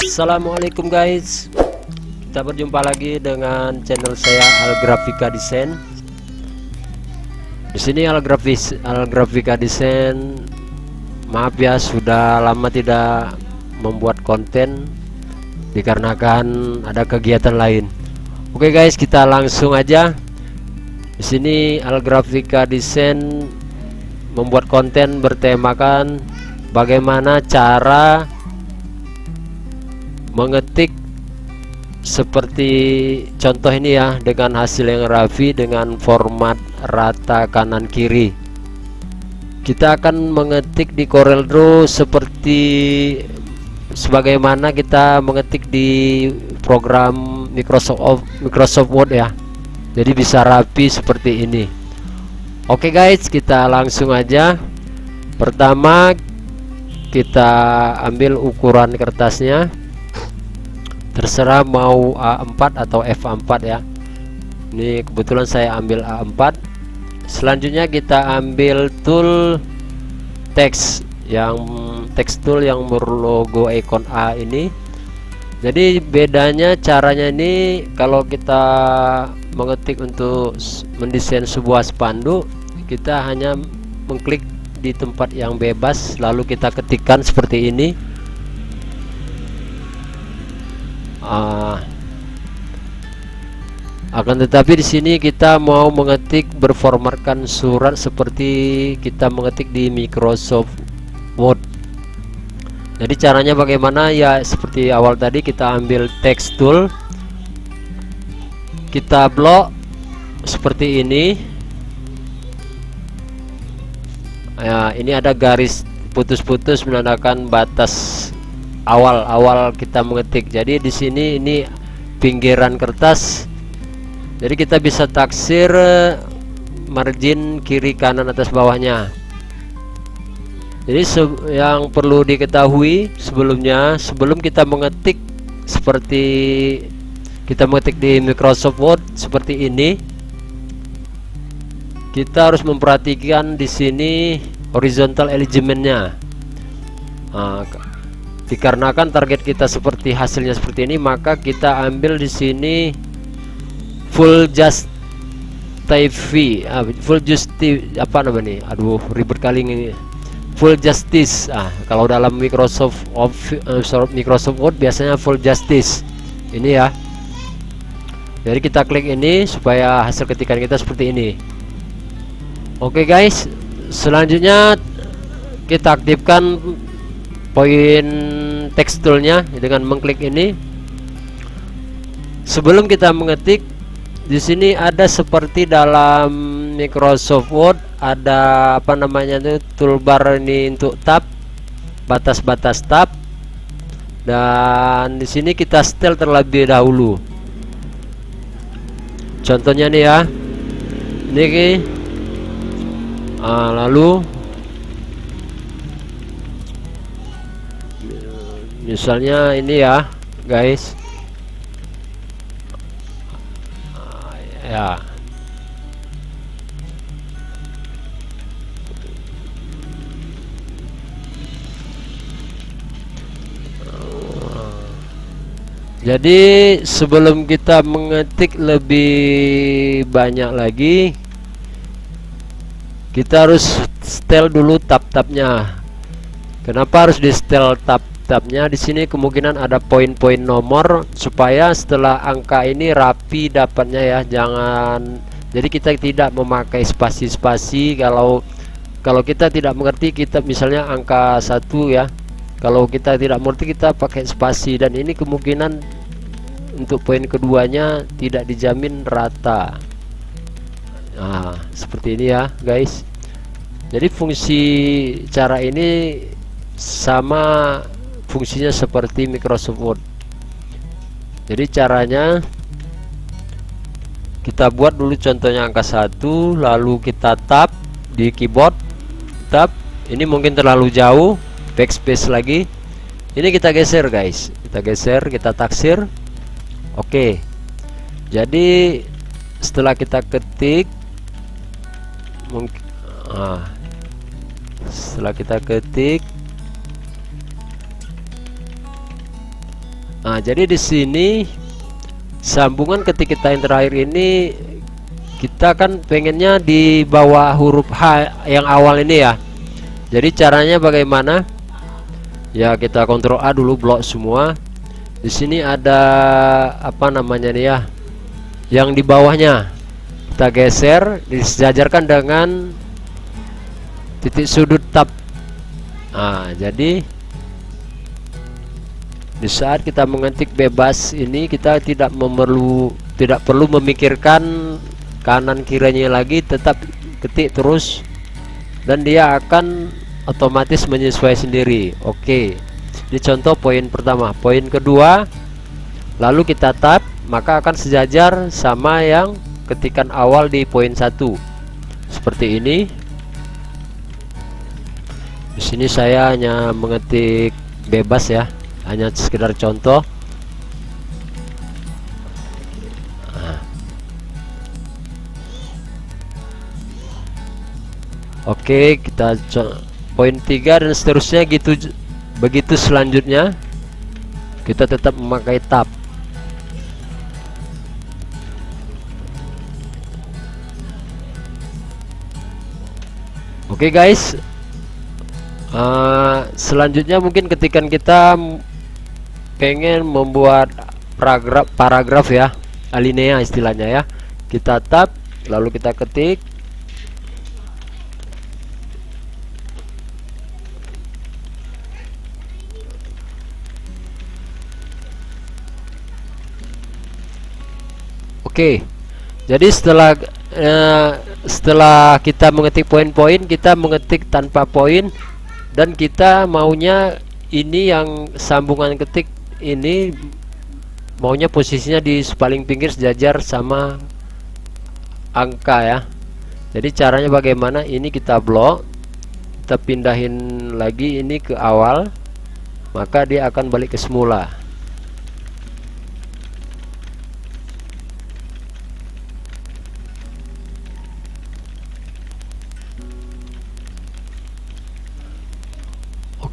Assalamualaikum guys, kita berjumpa lagi dengan channel saya Algrafika Design. Di sini Algrafika Design, maaf ya sudah lama tidak membuat konten dikarenakan ada kegiatan lain. Oke guys, kita langsung aja. Di sini Algrafika Design membuat konten bertemakan bagaimana cara mengetik seperti contoh ini ya, dengan hasil yang rapi dengan format rata kanan kiri. Kita akan mengetik di CorelDRAW seperti sebagaimana kita mengetik di program Microsoft Word ya. Jadi bisa rapi seperti ini. Oke guys, kita langsung aja. Pertama kita ambil ukuran kertasnya, terserah mau A4 atau F4 ya. Ini kebetulan saya ambil A4. Selanjutnya kita ambil tool text tool yang berlogo ikon A ini. Jadi bedanya caranya ini, kalau kita mengetik untuk mendesain sebuah spanduk, kita hanya mengklik di tempat yang bebas lalu kita ketikkan seperti ini. Akan tetapi di sini kita mau mengetik berformatkan surat seperti kita mengetik di Microsoft Word. Jadi caranya bagaimana ya, seperti awal tadi kita ambil text tool, kita blok seperti ini ya. Ini ada garis putus-putus menandakan batas awal kita mengetik. Jadi di sini ini pinggiran kertas. Jadi kita bisa taksir margin kiri kanan atas bawahnya. Jadi yang perlu diketahui sebelumnya, sebelum kita mengetik seperti kita mengetik di Microsoft Word seperti ini, kita harus memperhatikan di sini horizontal alignment-nya. Dikarenakan target kita seperti hasilnya seperti ini, maka kita ambil di sini full ribet kali ini, full justice. Kalau dalam Microsoft Word biasanya full justice ini ya. Jadi kita klik ini supaya hasil ketikan kita seperti ini. Oke guys, selanjutnya kita aktifkan poin text toolnya dengan mengklik ini. Sebelum kita mengetik, di sini ada seperti dalam Microsoft Word ada apa namanya itu, toolbar ini untuk tab, batas-batas tab, dan di sini kita setel terlebih dahulu. Contohnya nih ya, ini lalu misalnya ini ya guys ya. Jadi sebelum kita mengetik lebih banyak lagi, kita harus setel dulu tab-tabnya. Kenapa harus di setel tab-tabnya? Di sini kemungkinan ada poin-poin nomor supaya setelah angka ini rapi dapatnya ya. Jadi kita tidak memakai spasi-spasi. Kalau kita tidak mengerti, kita misalnya angka 1 ya, kalau kita tidak mengerti kita pakai spasi, dan ini kemungkinan untuk poin keduanya tidak dijamin rata. Seperti ini ya guys. Jadi fungsi cara ini sama fungsinya seperti Microsoft Word. Jadi caranya kita buat dulu contohnya angka 1, lalu kita tab di keyboard, tab. Ini mungkin terlalu jauh, backspace lagi. Ini kita geser guys, kita taksir. Oke, jadi setelah kita ketik Nah, jadi di sini sambungan ketik kita yang terakhir ini kita kan pengennya di bawah huruf H yang awal ini ya. Jadi caranya bagaimana? Ya kita Ctrl A dulu, blok semua. Di sini ada apa namanya nih ya? Yang di bawahnya kita geser, disejajarkan dengan titik sudut tab. Nah, jadi di saat kita mengetik bebas ini kita tidak perlu memikirkan kanan kirinya lagi, tetap ketik terus dan dia akan otomatis menyesuaikan sendiri. Oke, di contoh poin pertama, poin kedua, lalu kita tab, maka akan sejajar sama yang ketikan awal di poin 1 seperti ini. Di sini saya hanya mengetik bebas ya, hanya sekedar contoh. Oke, kita poin 3 dan seterusnya gitu. Begitu selanjutnya kita tetap memakai tab. Oke guys, selanjutnya mungkin ketikan kita pengen membuat paragraf ya, alinea istilahnya ya. Kita tab, lalu kita ketik. Oke, jadi setelah kita mengetik poin-poin, kita mengetik tanpa poin, dan kita maunya ini yang sambungan ketik ini maunya posisinya di paling pinggir sejajar sama angka ya. Jadi caranya bagaimana? Ini kita blok, kita pindahin lagi ini ke awal, maka dia akan balik ke semula.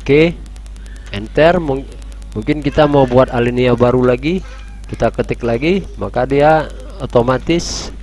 Oke, enter. Mungkin kita mau buat alinea baru lagi, kita ketik lagi, maka dia otomatis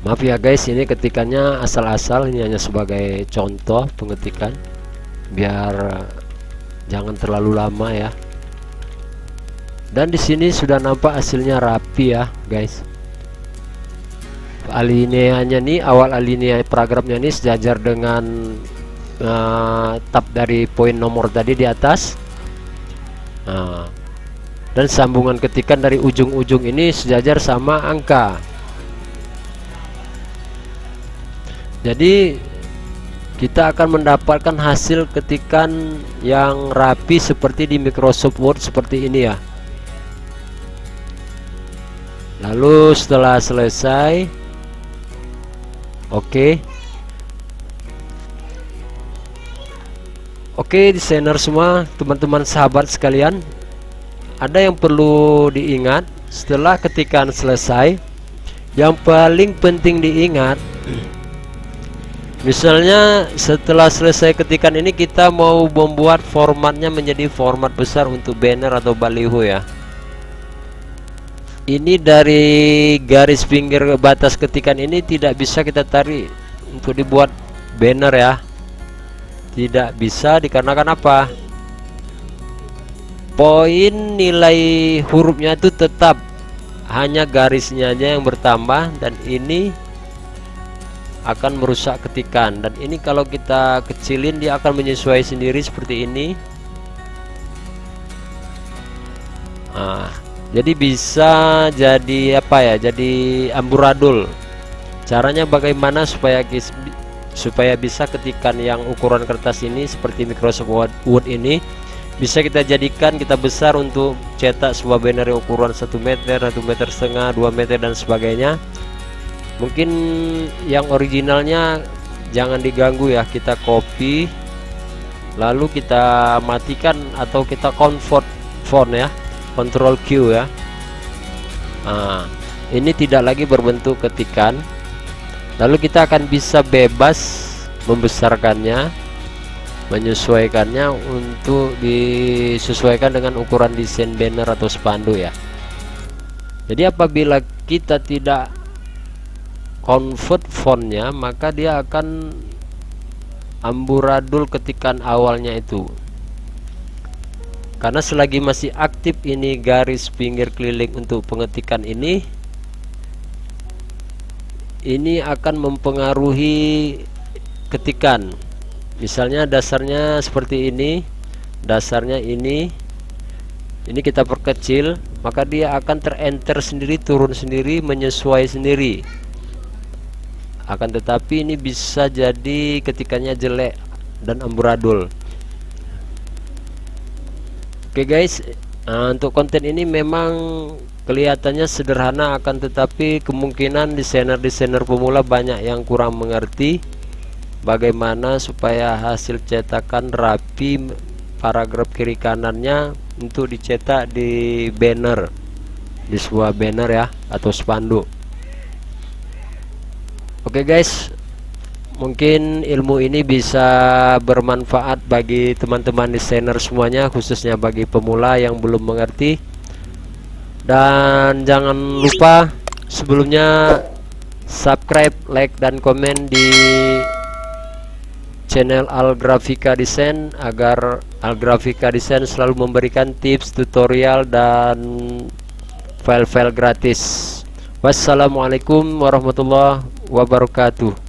maaf ya guys, ini ketikannya asal-asal, ini hanya sebagai contoh pengetikan biar jangan terlalu lama ya. Dan di sini sudah nampak hasilnya rapi ya guys. Alineanya nih, awal alinea paragrafnya nih sejajar dengan tab dari poin nomor tadi di atas. Dan sambungan ketikan dari ujung-ujung ini sejajar sama angka. Jadi kita akan mendapatkan hasil ketikan yang rapi seperti di Microsoft Word seperti ini ya. Lalu setelah selesai, Oke, desainer semua, teman-teman sahabat sekalian, ada yang perlu diingat setelah ketikan selesai. Yang paling penting diingat, misalnya setelah selesai ketikan ini kita mau membuat formatnya menjadi format besar untuk banner atau baliho ya. Ini dari garis pinggir batas ketikan ini tidak bisa kita tarik untuk dibuat banner ya. Tidak bisa dikarenakan apa? Poin nilai hurufnya itu tetap, hanya garisnya aja yang bertambah, dan ini akan merusak ketikan. Dan ini kalau kita kecilin dia akan menyesuaikan sendiri seperti ini. Jadi bisa jadi apa ya, jadi amburadul. Caranya bagaimana supaya bisa ketikan yang ukuran kertas ini seperti Microsoft Word ini bisa kita jadikan kita besar untuk cetak sebuah banner yang ukuran 1 meter, 1,5 meter, 2 meter dan sebagainya. Mungkin yang originalnya jangan diganggu ya, kita copy lalu kita matikan atau kita convert font ya, Ctrl Q ya. Ini tidak lagi berbentuk ketikan. Lalu kita akan bisa bebas membesarkannya, menyesuaikannya untuk disesuaikan dengan ukuran desain banner atau spanduk ya. Jadi apabila kita tidak convert fontnya, maka dia akan amburadul ketikan awalnya itu, karena selagi masih aktif ini garis pinggir keliling untuk pengetikan ini akan mempengaruhi ketikan. Misalnya dasarnya seperti ini, dasarnya ini kita perkecil, maka dia akan terenter sendiri, turun sendiri, menyesuai sendiri. Akan tetapi ini bisa jadi ketikannya jelek dan amburadul. Oke guys, untuk konten ini memang kelihatannya sederhana, akan tetapi kemungkinan desainer pemula banyak yang kurang mengerti bagaimana supaya hasil cetakan rapi, paragraf kiri kanannya untuk dicetak di banner, di sebuah banner ya atau spanduk. Oke guys, mungkin ilmu ini bisa bermanfaat bagi teman-teman desainer semuanya, khususnya bagi pemula yang belum mengerti. Dan jangan lupa sebelumnya subscribe, like, dan komen di channel Algrafika Design agar Algrafika Design selalu memberikan tips, tutorial, dan file-file gratis. Wassalamualaikum warahmatullahi wabarakatuh.